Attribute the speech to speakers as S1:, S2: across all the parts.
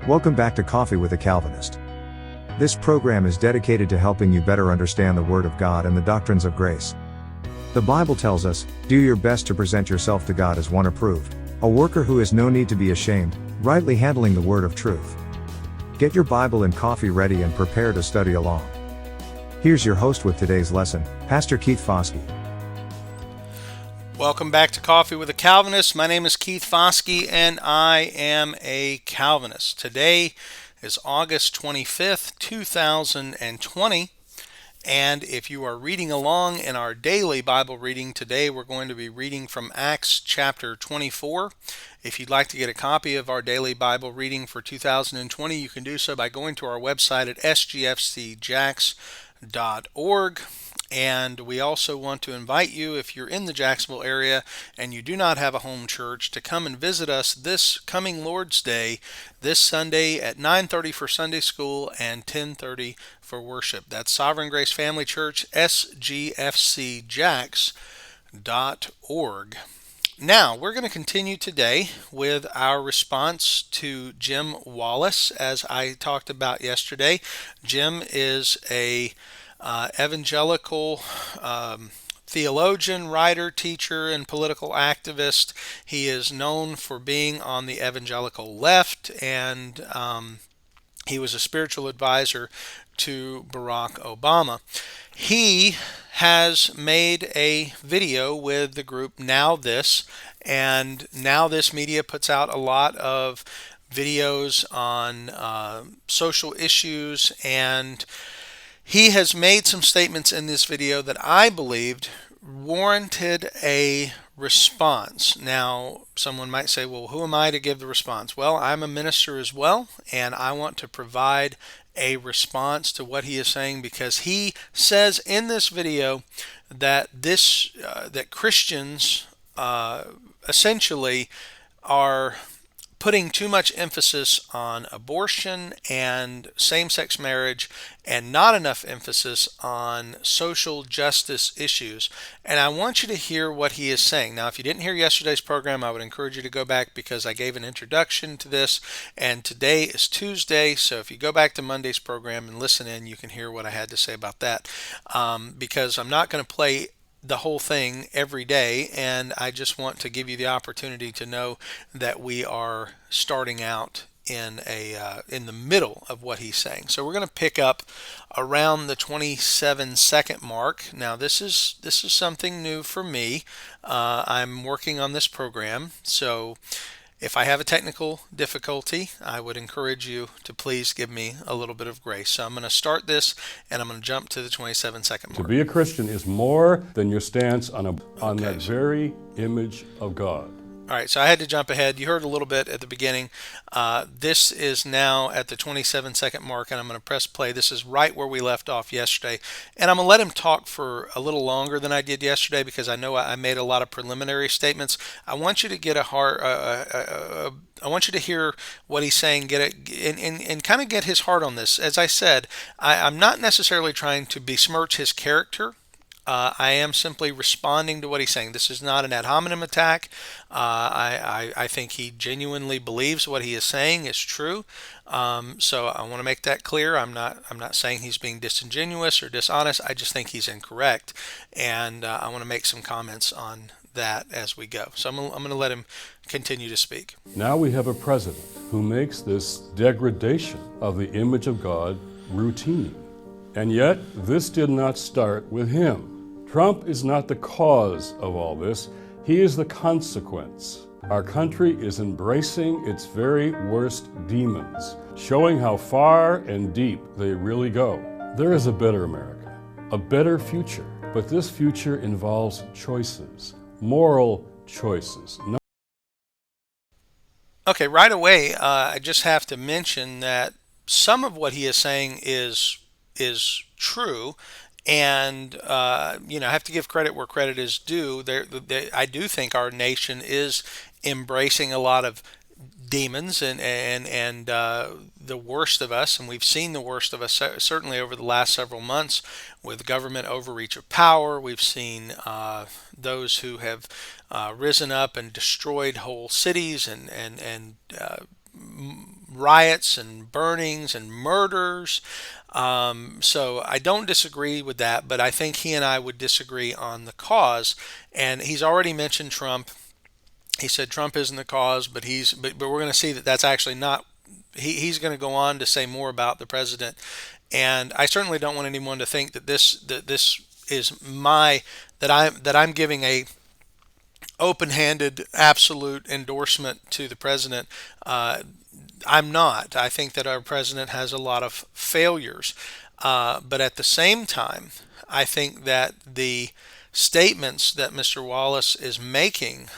S1: Welcome back to Coffee with a Calvinist. This program is dedicated to helping you better understand the Word of God and the doctrines of grace. The Bible tells us, do your best to present yourself to God as one approved, a worker who has no need to be ashamed, rightly handling the word of truth. Get your Bible and coffee ready and prepare to study along. Here's your host with today's lesson, Pastor Keith Foskey.
S2: Welcome back to Coffee with a Calvinist. My name is Keith Foskey and I am a Calvinist. Today is August 25th, 2020. And if you are reading along in our daily Bible reading today, we're going to be reading from Acts chapter 24. If you'd like to get a copy of our daily Bible reading for 2020, you can do so by going to our website at sgfcjax.org. And we also want to invite you, if you're in the Jacksonville area and you do not have a home church, to come and visit us this coming Lord's Day, this Sunday at 9:30 for Sunday school and 10:30 for worship. That's Sovereign Grace Family Church, sgfcjax.org. Now, we're going to continue today with our response to Jim Wallis, as I talked about yesterday. Jim is a evangelical theologian, writer, teacher, and political activist. He is known for being on the evangelical left, and he was a spiritual advisor to Barack Obama. He has made a video with the group Now This, and Now This Media puts out a lot of videos on social issues, and he has made some statements in this video that I believed warranted a response. Now, someone might say, well, who am I to give the response? Well, I'm a minister as well, and I want to provide a response to what he is saying, because he says in this video that that Christians essentially are putting too much emphasis on abortion and same-sex marriage and not enough emphasis on social justice issues. And I want you to hear what he is saying. Now, if you didn't hear yesterday's program, I would encourage you to go back, because I gave an introduction to this, and today is Tuesday, so if you go back to Monday's program and listen in, you can hear what I had to say about that, because I'm not going to play the whole thing every day, and I just want to give you the opportunity to know that we are starting out in the middle of what he's saying. So we're going to pick up around the 27-second mark. Now this is something new for me. I'm working on this program, so if I have a technical difficulty, I would encourage you to please give me a little bit of grace. So I'm going to start this, and I'm going to jump to the 27-second mark.
S3: To be a Christian is more than your stance on that very image of God.
S2: All right, so I had to jump ahead. You heard a little bit at the beginning. This is now at the 27-second mark, and I'm going to press play. This is right where we left off yesterday. And I'm going to let him talk for a little longer than I did yesterday, because I know I made a lot of preliminary statements. I want you to get I want you to hear what he's saying, get it, and kind of get his heart on this. As I said, I'm not necessarily trying to besmirch his character. I am simply responding to what he's saying. This is not an ad hominem attack. I think he genuinely believes what he is saying is true. So I want to make that clear. I'm not saying he's being disingenuous or dishonest. I just think he's incorrect, and I want to make some comments on that as we go. So I'm going to let him continue to speak.
S3: Now we have a president who makes this degradation of the image of God routine. And yet, this did not start with him. Trump is not the cause of all this. He is the consequence. Our country is embracing its very worst demons, showing how far and deep they really go. There is a better America, a better future, but this future involves choices, moral choices.
S2: Okay, right away, I just have to mention that some of what he is saying is true, and I have to give credit where credit is due. I do think our nation is embracing a lot of demons and the worst of us, and we've seen the worst of us certainly over the last several months with government overreach of power. We've seen those who have risen up and destroyed whole cities and riots and burnings and murders. So I don't disagree with that, but I think he and I would disagree on the cause. And he's already mentioned Trump. He said Trump isn't the cause, but we're going to see that that's actually not. He's going to go on to say more about the president, and I certainly don't want anyone to think that this is I'm giving a open-handed, absolute endorsement to the president. I'm not. I think that our president has a lot of failures, but at the same time, I think that the statements that Mr. Wallis is making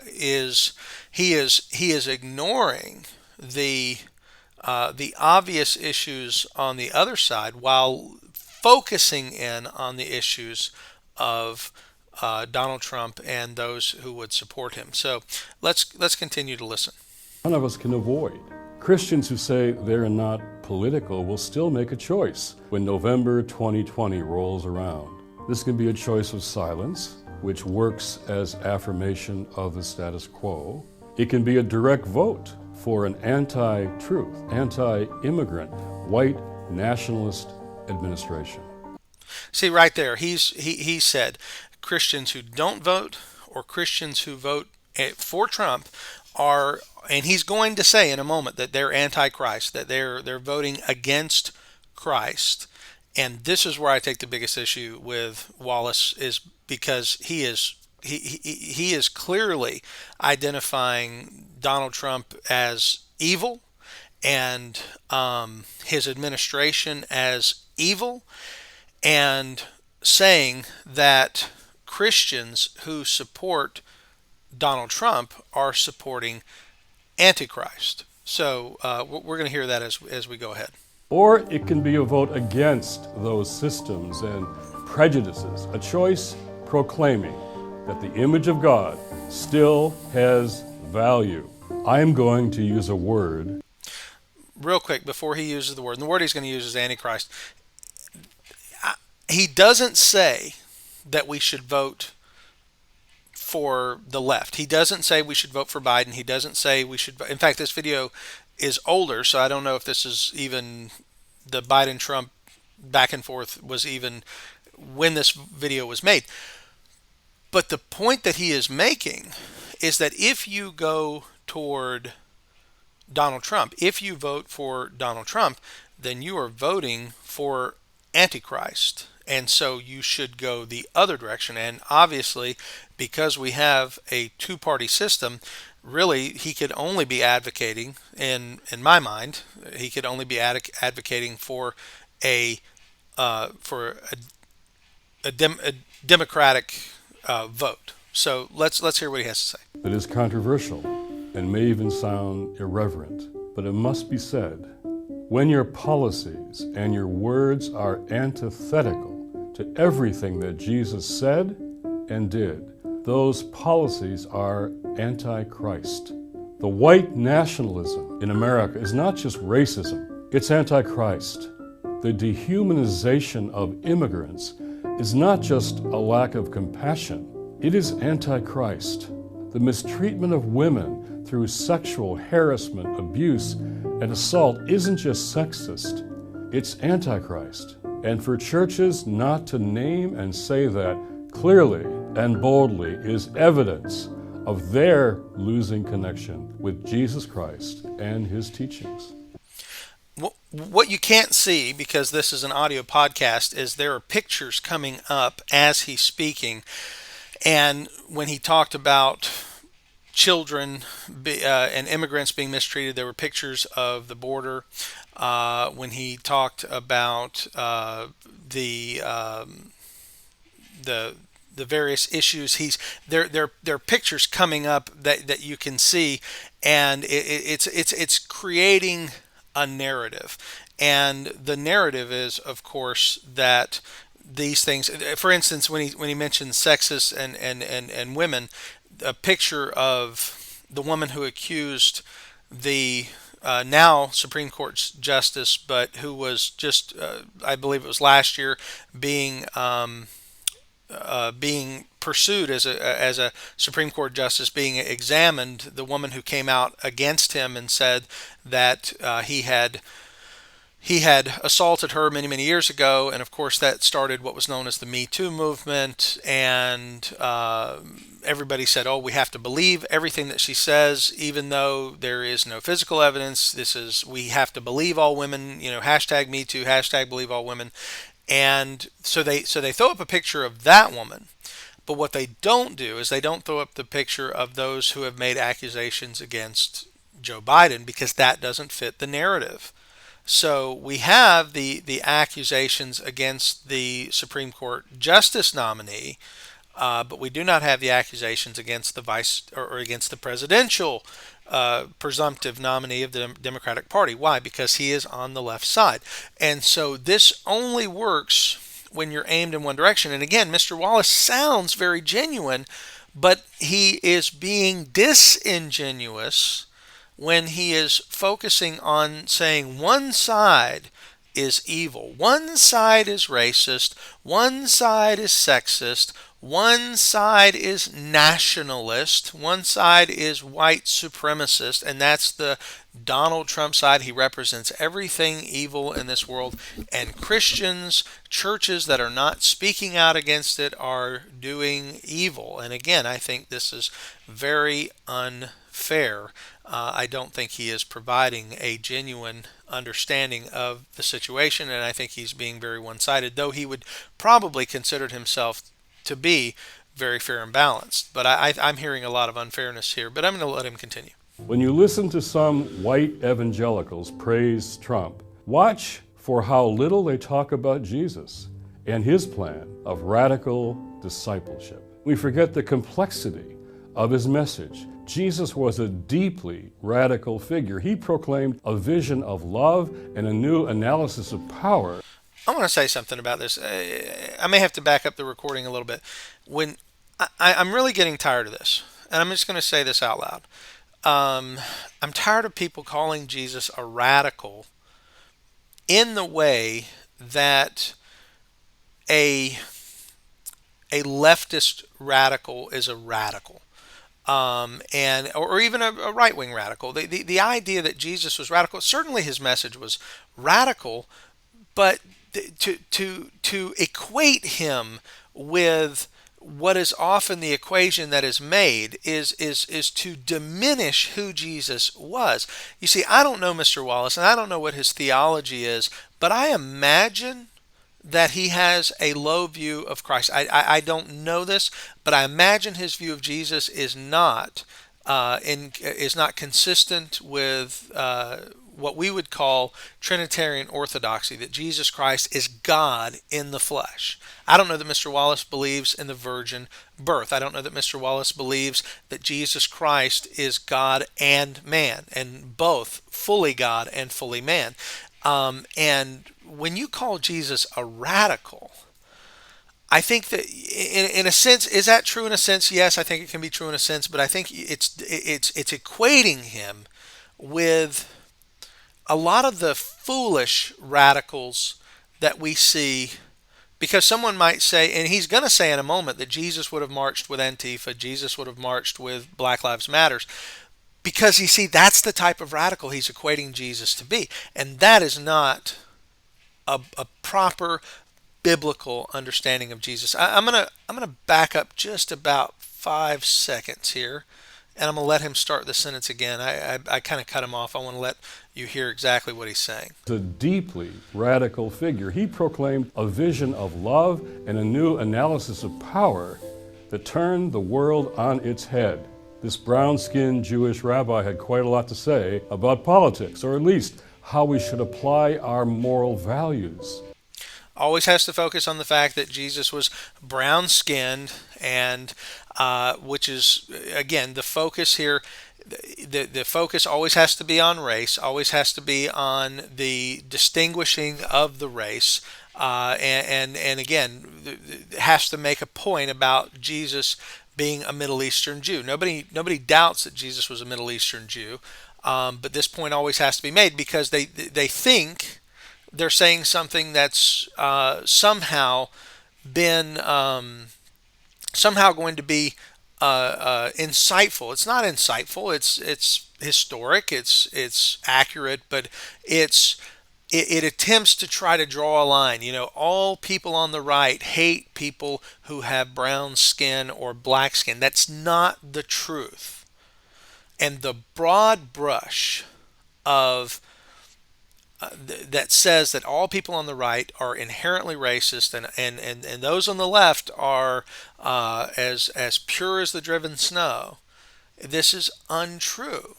S2: is he is ignoring the obvious issues on the other side while focusing in on the issues of Donald Trump and those who would support him. So let's continue to listen.
S3: None of us can avoid. Christians who say they're not political will still make a choice when November 2020 rolls around. This can be a choice of silence, which works as affirmation of the status quo. It can be a direct vote for an anti-truth, anti-immigrant, white nationalist administration.
S2: See, right there, he said Christians who don't vote or Christians who vote for Trump are, and he's going to say in a moment that they're anti-Christ, that they're voting against Christ. And this is where I take the biggest issue with Wallis, is because he is clearly identifying Donald Trump as evil and his administration as evil, and saying that Christians who support Donald Trump are supporting Antichrist. So we're going to hear that as we go ahead.
S3: Or it can be a vote against those systems and prejudices, a choice proclaiming that the image of God still has value. I'm going to use a word.
S2: Real quick, before he uses the word, and the word he's going to use is Antichrist. He doesn't say that we should vote for the left. He doesn't say we should vote for Biden. He doesn't say we should. In fact, this video is older, so I don't know if this is even the Biden-Trump back and forth was even when this video was made. But the point that he is making is that if you go toward Donald Trump, if you vote for Donald Trump, then you are voting for Antichrist. And so you should go the other direction. And obviously, because we have a two-party system, really he could only be advocating, in my mind, he could only be advocating for a Democratic vote. So let's hear what he has to say.
S3: That is controversial and may even sound irreverent, but it must be said. When your policies and your words are antithetical to everything that Jesus said and did, those policies are anti-Christ. The white nationalism in America is not just racism, it's anti-Christ. The dehumanization of immigrants is not just a lack of compassion, it is anti-Christ. The mistreatment of women through sexual harassment, abuse, and assault isn't just sexist, it's anti-Christ. And for churches not to name and say that clearly and boldly is evidence of their losing connection with Jesus Christ and his teachings.
S2: What you can't see, because this is an audio podcast, is there are pictures coming up as he's speaking. And when he talked about children and immigrants being mistreated, there were pictures of the border. When he talked about the various issues, there are pictures coming up that you can see, and it's creating a narrative. And the narrative is, of course, that these things, for instance, when he mentioned sexist and women, a picture of the woman who accused the now Supreme Court Justice, but who was just, I believe it was last year, being being pursued as a Supreme Court justice, being examined, the woman who came out against him and said that he had assaulted her many, many years ago, and of course that started what was known as the Me Too movement, and everybody said, "Oh, we have to believe everything that she says, even though there is no physical evidence. We have to believe all women, hashtag Me Too, hashtag believe all women." And so they throw up a picture of that woman, but what they don't do is they don't throw up the picture of those who have made accusations against Joe Biden, because that doesn't fit the narrative. So we have the accusations against the Supreme Court justice nominee, but we do not have the accusations against the vice or against the presidential presumptive nominee of the Democratic Party. Why? Because he is on the left side. And so this only works when you're aimed in one direction. And again, Mr. Wallis sounds very genuine, but he is being disingenuous when he is focusing on saying one side is evil, one side is racist, one side is sexist, one side is nationalist, one side is white supremacist, and that's the Donald Trump side. He represents everything evil in this world, and Christians, churches that are not speaking out against it, are doing evil. And again, I think this is very unfair. I don't think he is providing a genuine understanding of the situation, and I think he's being very one-sided, though he would probably consider himself to be very fair and balanced. But I'm hearing a lot of unfairness here, but I'm going to let him continue.
S3: When you listen to some white evangelicals praise Trump, watch for how little they talk about Jesus and his plan of radical discipleship. We forget the complexity of his message. Jesus was a deeply radical figure. He proclaimed a vision of love and a new analysis of power.
S2: I want to say something about this. I may have to back up the recording a little bit. I'm really getting tired of this, and I'm just going to say this out loud. I'm tired of people calling Jesus a radical in the way that a leftist radical is a radical. Or even a right-wing radical. The idea that Jesus was radical, certainly his message was radical, but to equate him with what is often the equation that is made is to diminish who Jesus was. You see, I don't know Mr. Wallis, and I don't know what his theology is, but I imagine that he has a low view of Christ. I don't know this, but I imagine his view of Jesus is not consistent with what we would call Trinitarian orthodoxy, that Jesus Christ is God in the flesh. I don't know that Mr. Wallis believes in the virgin birth. I don't know that Mr. Wallis believes that Jesus Christ is God and man, and both fully God and fully man. And when you call Jesus a radical, I think that in a sense, is that true in a sense? Yes, I think it can be true in a sense, but I think it's equating him with a lot of the foolish radicals that we see, because someone might say, and he's going to say in a moment, that Jesus would have marched with Antifa, Jesus would have marched with Black Lives Matters, because you see, that's the type of radical he's equating Jesus to be, and that is not a proper biblical understanding of Jesus. I'm gonna back up just about 5 seconds here, and I'm gonna let him start the sentence again. I kind of cut him off. I want to let you hear exactly what he's saying.
S3: A deeply radical figure. He proclaimed a vision of love and a new analysis of power that turned the world on its head. This brown-skinned Jewish rabbi had quite a lot to say about politics, or at least how we should apply our moral values.
S2: Always has to focus on the fact that Jesus was brown-skinned, and which is, again, the focus here. The focus always has to be on race, always has to be on the distinguishing of the race, and again, it has to make a point about Jesus being a Middle Eastern Jew. Nobody doubts that Jesus was a Middle Eastern Jew, but this point always has to be made, because they think they're saying something that's somehow been somehow going to be insightful. It's not insightful. It's historic. It's accurate, but it's it attempts to try to draw a line. All people on the right hate people who have brown skin or black skin. That's not the truth. And the broad brush of that says that all people on the right are inherently racist, and those on the left are as pure as the driven snow. This is untrue,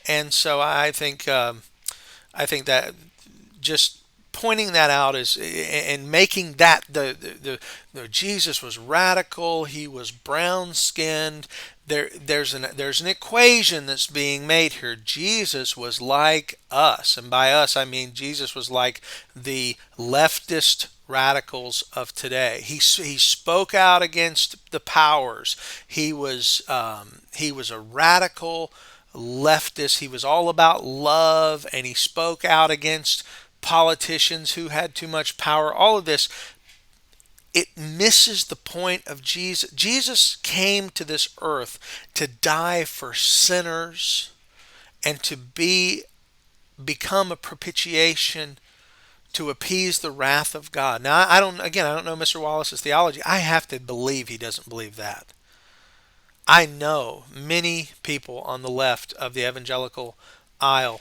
S2: and so I think that just pointing that out is and making that the Jesus was radical. He was brown skinned. There's an equation that's being made here. Jesus was like us, and by us I mean Jesus was like the leftist radicals of today. He spoke out against the powers. He was a radical leftist. He was all about love, and he spoke out against politicians who had too much power. All of this, it misses the point of Jesus. Jesus came to this earth to die for sinners and to become a propitiation to appease the wrath of God. Now, I don't know Mr. Wallace's theology. I have to believe he doesn't believe that. I know many people on the left of the evangelical aisle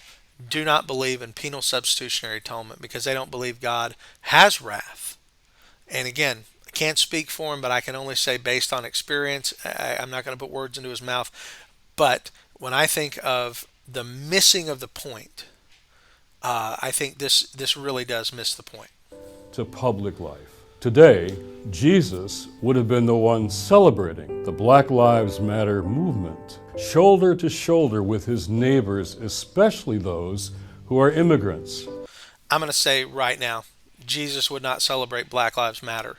S2: do not believe in penal substitutionary atonement because they don't believe God has wrath. And again, I can't speak for him, but I can only say based on experience. I'm not going to put words into his mouth. But when I think of the missing of the point, I think this really does miss the point.
S3: To public life. Today, Jesus would have been the one celebrating the Black Lives Matter movement, shoulder to shoulder with his neighbors, especially those who are immigrants.
S2: I'm going to say right now, Jesus would not celebrate Black Lives Matter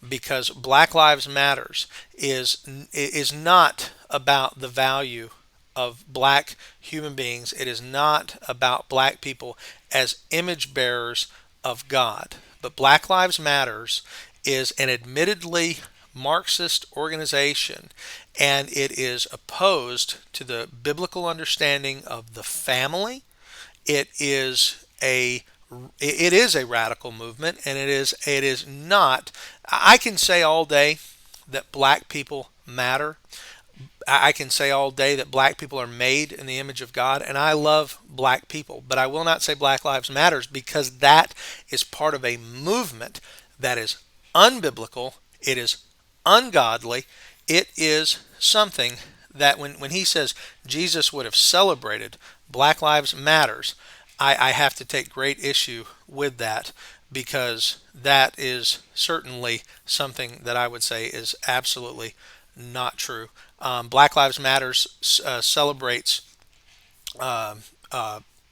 S2: because Black Lives Matters is not about the value of black human beings. It is not about black people as image bearers of God. But Black Lives Matters is an admittedly Marxist organization, and it is opposed to the biblical understanding of the family. It is a radical movement, and it is not. I can say all day that black people matter. I can say all day that black people are made in the image of God, and I love black people, but I will not say Black Lives Matters because that is part of a movement that is unbiblical. It is ungodly. It is something that when he says Jesus would have celebrated Black Lives Matters, I have to take great issue with that because that is certainly something that I would say is absolutely not true. Black Lives Matters celebrates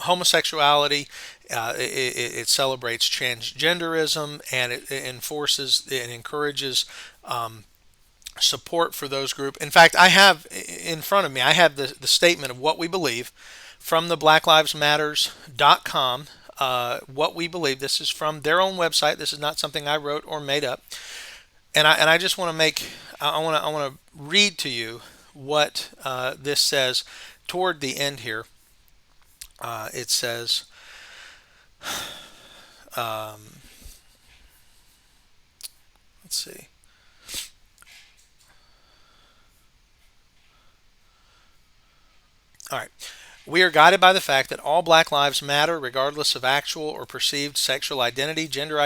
S2: homosexuality. It celebrates transgenderism, and it enforces and encourages support for those groups. In fact, I have in front of me, I have the statement of what we believe from the blacklivesmatters.com. What we believe. This is from their own website. This is not something I wrote or made up. And I just want to I want to read to you what this says toward the end here. It says, let's see. All right. We are guided by the fact that all black lives matter regardless of actual or perceived sexual identity, gender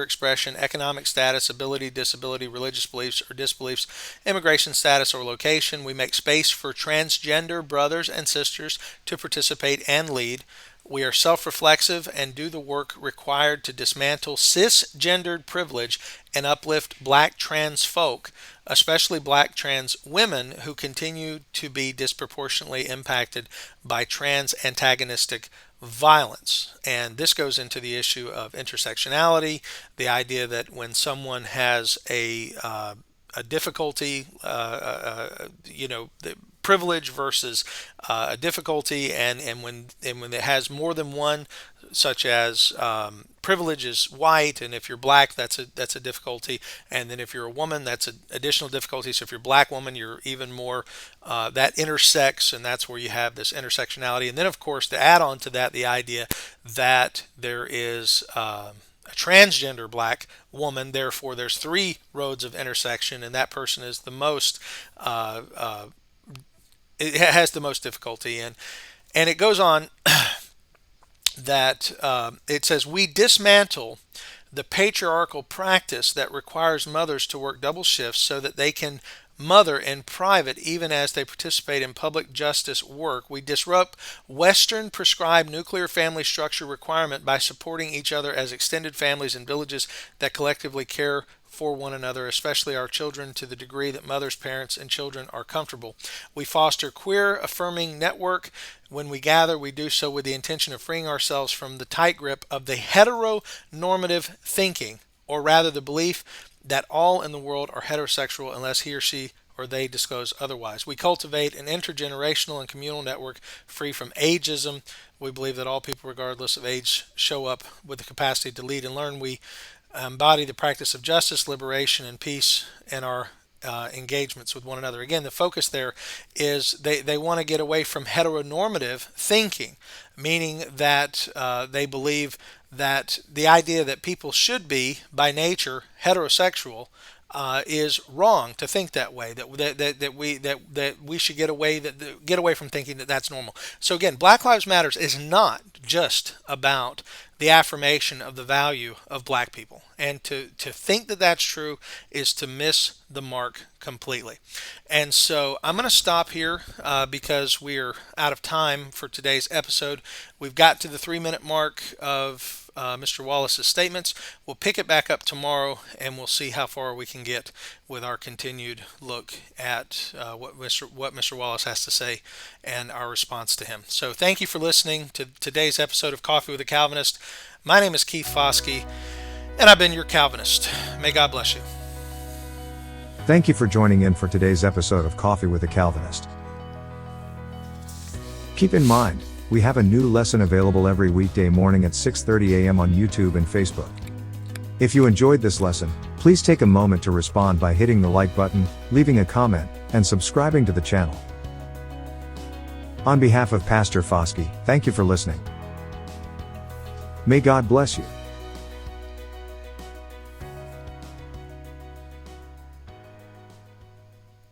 S2: expression, economic status, ability, disability, religious beliefs or disbeliefs, immigration status or location. We make space for transgender brothers and sisters to participate and lead. We are self-reflexive and do the work required to dismantle cisgendered privilege and uplift black trans folk, especially black trans women who continue to be disproportionately impacted by trans antagonistic violence. And this goes into the issue of intersectionality, the idea that when someone has a difficulty, privilege versus a difficulty, and when it has more than one, such as privilege is white, and if you're black, that's a difficulty, and then if you're a woman, that's an additional difficulty. So if you're a black woman, you're even more that intersects, and that's where you have this intersectionality. And then of course to add on to that, the idea that there is a transgender black woman, therefore there's three roads of intersection, and that person is the most it has the most difficulty. And it goes on that it says, we dismantle the patriarchal practice that requires mothers to work double shifts so that they can mother in private even as they participate in public justice work. We disrupt Western prescribed nuclear family structure requirement by supporting each other as extended families and villages that collectively care for one another, especially our children, to the degree that mothers, parents, and children are comfortable. We foster queer affirming network. When we gather, we do so with the intention of freeing ourselves from the tight grip of the heteronormative thinking, or rather the belief that all in the world are heterosexual unless he or she or they disclose otherwise. We cultivate an intergenerational and communal network free from ageism. We believe that all people, regardless of age, show up with the capacity to lead and learn. We embody the practice of justice, liberation, and peace in our engagements with one another. Again, the focus there is they want to get away from heteronormative thinking, meaning that they believe that the idea that people should be by nature heterosexual is wrong to think that way. That we should get away from thinking that that's normal. So again, Black Lives Matters is not just about the affirmation of the value of black people, and to think that that's true is to miss the mark completely. And so I'm going to stop here because we are out of time for today's episode. We've got to the 3-minute mark of Mr. Wallis's statements. We'll pick it back up tomorrow, and we'll see how far we can get with our continued look at what Mr. Wallis has to say and our response to him. So thank you for listening to today's episode of Coffee with a Calvinist. My name is Keith Foskey, and I've been your Calvinist. May God bless you.
S1: Thank you for joining in for today's episode of Coffee with a Calvinist. Keep in mind, we have a new lesson available every weekday morning at 6:30 a.m. on YouTube and Facebook. If you enjoyed this lesson, please take a moment to respond by hitting the like button, leaving a comment, and subscribing to the channel. On behalf of Pastor Foskey, thank you for listening. May God bless you.